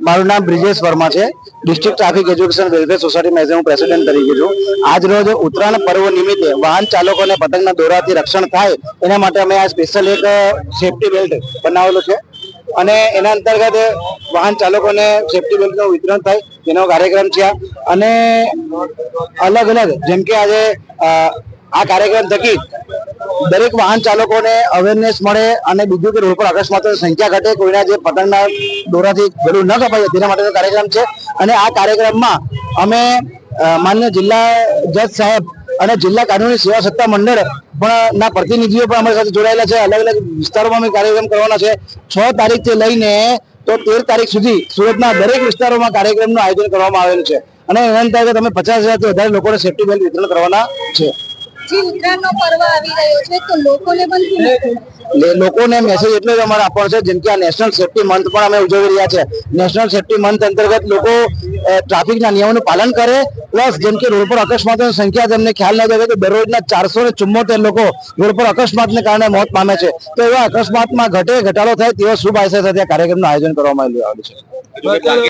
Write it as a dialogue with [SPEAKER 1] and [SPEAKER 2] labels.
[SPEAKER 1] મારું નામ બ્રિજેશ વર્મા છે। ડિસ્ટ્રિક્ટ ટ્રાફિક એજ્યુકેશન વેલફેર સોસાયટીમાં એઝ હું પ્રેસિડેન્ટ તરીકે છું। આજ રોજ ઉત્તરાયણ પર્વ નિમિત્તે વાહન ચાલકોને પતંગના દોરાથી રક્ષણ થાય એના માટે અમે આ સ્પેશિયલ એક સેફટી બેલ્ટ બનાવેલો છે અને એના અંતર્ગત વાહન ચાલકોને સેફટી બેલ્ટનું વિતરણ થાય તેનો કાર્યક્રમ છે। અને અલગ અલગ જેમ કે આજે આ કાર્યક્રમ થકી દરેક વાહન ચાલકોને અવેરનેસ મળે અને બીજું કે રોડ પર અકસ્માતોની સંખ્યા ઘટે, કોઈના જે પતંગના દોરાથી ગળું ન કપાય તેના માટેનો કાર્યક્રમ છે। અને આ કાર્યક્રમમાં અમે માન્ય જિલ્લા જજ સાહેબ અને જિલ્લા કાનૂની સેવા સત્તા મંડળ પણ ના પ્રતિનિધિઓ પણ અમારી સાથે જોડાયેલા છે। અલગ અલગ વિસ્તારોમાં અમે કાર્યક્રમ કરવાના છે। 6 તારીખથી લઈને તો 13 તારીખ સુધી સુરતના દરેક વિસ્તારોમાં કાર્યક્રમનું આયોજન કરવામાં આવેલું છે અને એના અંતર્ગત અમે 50,000 થી વધારે લોકોને સેફટી બેલ્ટ વિતરણ કરવાના છે।
[SPEAKER 2] ઉત્તરાયણનો પર્વ આવી રહ્યો છે તો
[SPEAKER 1] લોકોને મેસેજ એટલો જ અમારે આપવાનો છે, જેમ કે આ નેશનલ સેફટી મંથ પણ અમે ઉજવી રહ્યા છે। નેશનલ સેફટી મંથ અંતર્ગત લોકો ટ્રાફિકના નિયમોનું પાલન કરે, પ્લસ જેમ કે રોડ પર અકસ્માતોની સંખ્યા તેમને ખ્યાલ ન આવે તો દરરોજના 474 લોકો રોડ પર અકસ્માતને કારણે મોત પામે છે, તો એવા અકસ્માતમાં ઘટાડો થાય તેવો શુભ આશય સાથે આ કાર્યક્રમનું આયોજન કરવામાં આવેલું છે।